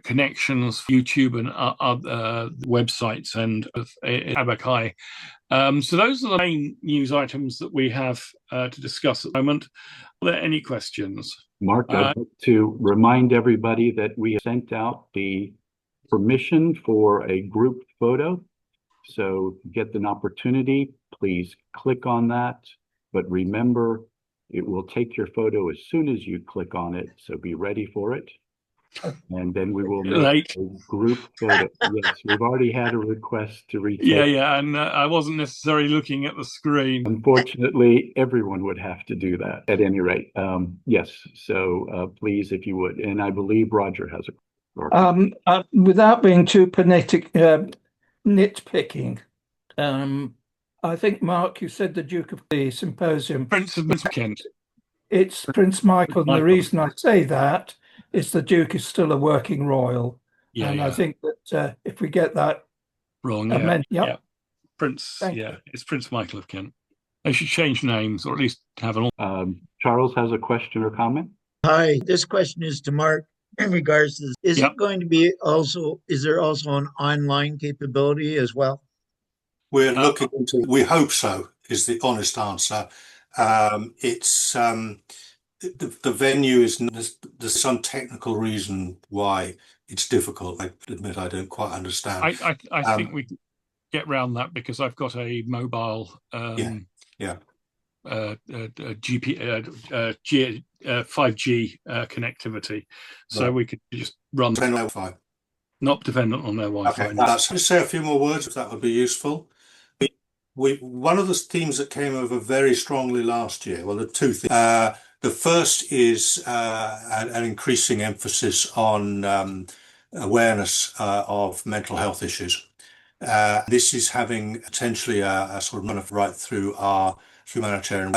connections, YouTube and other websites and Abakai. So those are the main news items that we have to discuss at the moment. Are there any questions? Mark, I'd like to remind everybody that we sent out the permission for a group photo. So get an opportunity, please click on that. But remember, it will take your photo as soon as you click on it. So be ready for it. And then we will make a group photo. Yes, we've already had a request to retake. Yeah, and I wasn't necessarily looking at the screen. Unfortunately, everyone would have to do that at any rate. Yes, so please, if you would. And I believe Roger has a. Without being too nitpicking, I think, Mark, you said the Duke of the Symposium. Prince of Kent. It's Prince Michael, and the reason I say that is the Duke is still a working royal. Yeah, and yeah. I think that if we get that wrong, yeah. Prince, it's Prince Michael of Kent. They should change names, or at least have an. Charles has a question or comment. Hi, this question is to Mark in regards to this. Is it going to be also, is there also an online capability as well? We're looking into, we hope so, is the honest answer. It's the venue is, there's some technical reason why it's difficult. I admit I don't quite understand. I think we can get around that because I've got a mobile 5G connectivity, so we could just run Wi-Fi. Not dependent on their Wi-Fi. Okay, just say a few more words if that would be useful. One of the themes that came over very strongly last year, well, the two things. The first is an increasing emphasis on awareness of mental health issues. This is having potentially a sort of right through our humanitarian.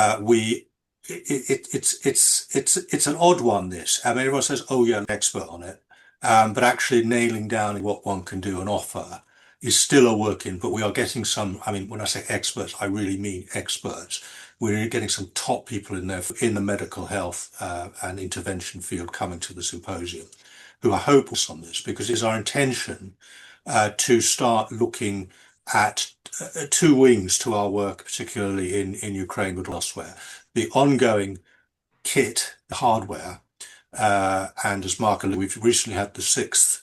It's an odd one. This, I mean, everyone says, "Oh, you're an expert on it," but actually nailing down what one can do and offer is still a work in. But we are getting some. I mean, when I say experts, I really mean experts. We're getting some top people in there in the medical health and intervention field coming to the symposium, who are hopeful on this, because it's our intention to start looking at two wings to our work, particularly in Ukraine but elsewhere. The ongoing kit, the hardware, and as Mark alluded, we've recently had the 6th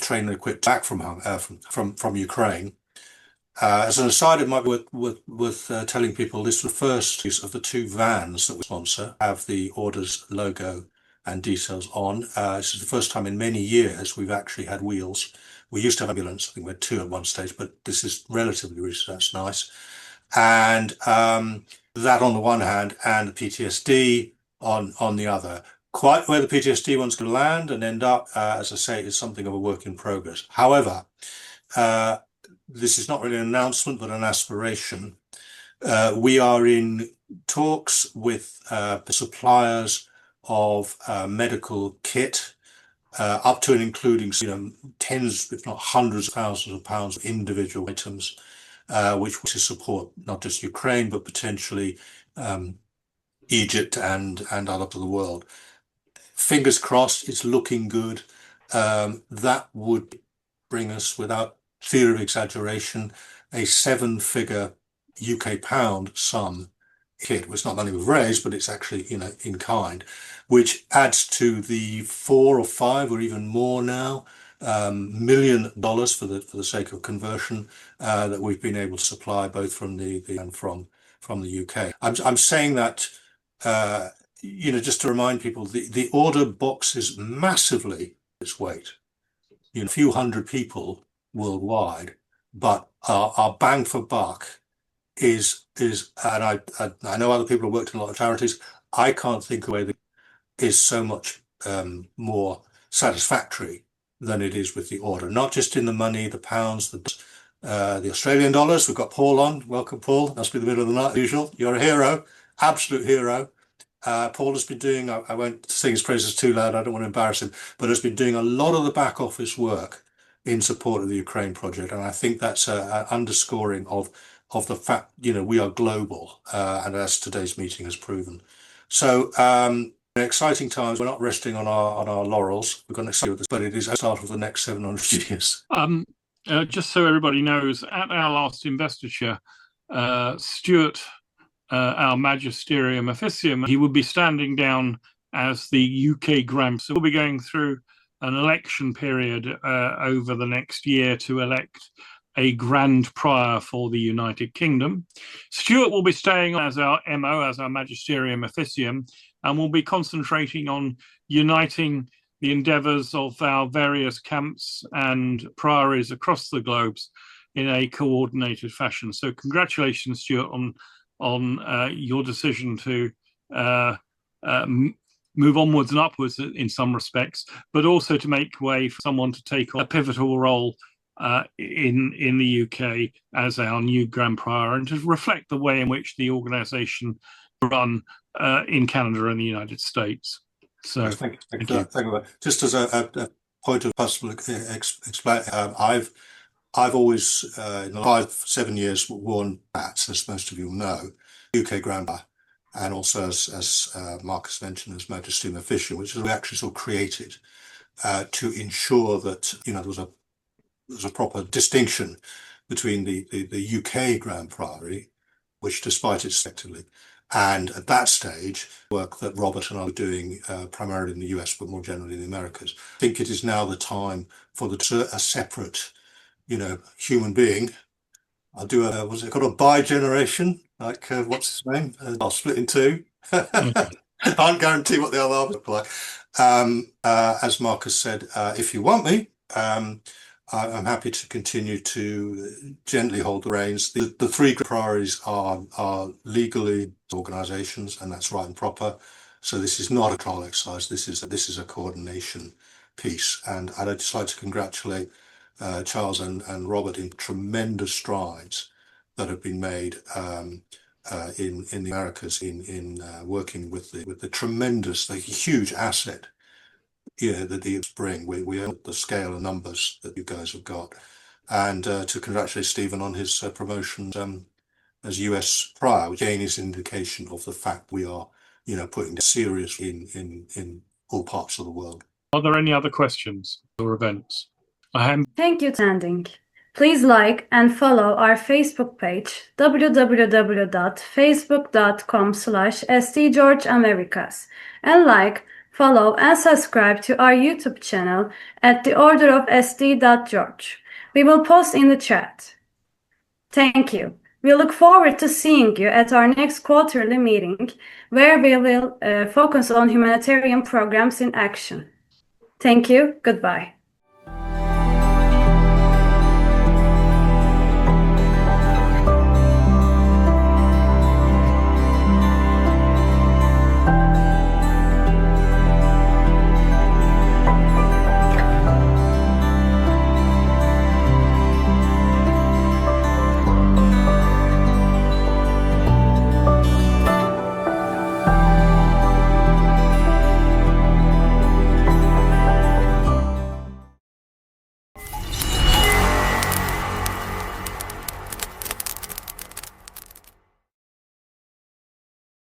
trained and equipped back from Ukraine. As an aside, it might be worth telling people this was the first use of the 2 vans that we sponsor, have the orders logo and details on. This is the first time in many years we've actually had wheels. We used to have ambulance, I think we had 2 at one stage, but this is relatively recent, that's nice. And that on the one hand, and the PTSD on the other. Quite where the PTSD one's going to land and end up, as I say, is something of a work in progress. However, this is not really an announcement, but an aspiration. We are in talks with the suppliers of medical kit, up to and including tens, if not hundreds of thousands of pounds of individual items, which to support not just Ukraine, but potentially Egypt and other parts of the world. Fingers crossed, it's looking good. That would bring us, without fear of exaggeration, a 7-figure UK pound sum kit. It's not money we've raised, but it's actually, in kind, which adds to the $4 or $5 or even more now $1 million for the sake of conversion that we've been able to supply both from the and from the UK. I'm saying that just to remind people, the order box is massively its weight. A few hundred people worldwide, but our bang for buck is and I know other people have worked in a lot of charities. I can't think of a way that is so much more satisfactory than it is with the order. Not just in the money, the pounds, the Australian dollars. We've got Paul on. Welcome, Paul. Must be the middle of the night, as usual. You're a hero, absolute hero. Paul has been doing, I won't sing his praises too loud, I don't want to embarrass him, but has been doing a lot of the back office work in support of the Ukraine project. And I think that's an underscoring of the fact, we are global, and as today's meeting has proven. So exciting times. We're not resting on our laurels. We're going to see this, but it is the start of the next 700 years. Just so everybody knows, at our last investiture, Stuart, our magisterium officium, he will be standing down as the UK Grand. So we'll be going through an election period over the next year to elect a Grand Prior for the United Kingdom. Stuart will be staying as our MO, as our magisterium officium, and will be concentrating on uniting the endeavours of our various camps and priories across the globes in a coordinated fashion. So congratulations, Stuart, on your decision to move onwards and upwards in some respects, but also to make way for someone to take on a pivotal role in the UK as our new Grand Prior, and to reflect the way in which the organisation run in Canada and the United States. So, thank you. Just as a point of possible explain, I've always in the 5-7 years worn hats, as most of you know, UK Grand Prior, and also as Marcus mentioned, as Motor Steam Official, which is we actually sort of created to ensure that there was a proper distinction between the UK Grand Priory, which despite its effectively, and at that stage, work that Robert and I were doing primarily in the US, but more generally in the Americas. I think it is now the time for a separate, human being. I'll do what's it called, a bi-generation, like what's his name? I'll split in two. Can't guarantee what the other look like. As Marcus said, if you want me, I'm happy to continue to gently hold the reins. The three priorities are legally organisations, and that's right and proper. So this is not a trial exercise. This is a coordination piece, and I'd just like to congratulate Charles and Robert in tremendous strides that have been made in the Americas in working with the huge asset that these bring. We own the scale of numbers that you guys have got, and to congratulate Stephen on his promotion as US Prior, which again is an indication of the fact we are putting serious in all parts of the world. Are there any other questions or events? Thank you for attending. Please like and follow our Facebook page, www.facebook.com/stgeorgeamericas, and like, follow, and subscribe to our YouTube channel at the order of st.george. We will post in the chat. Thank you. We look forward to seeing you at our next quarterly meeting, where we will focus on humanitarian programs in action. Thank you. Goodbye.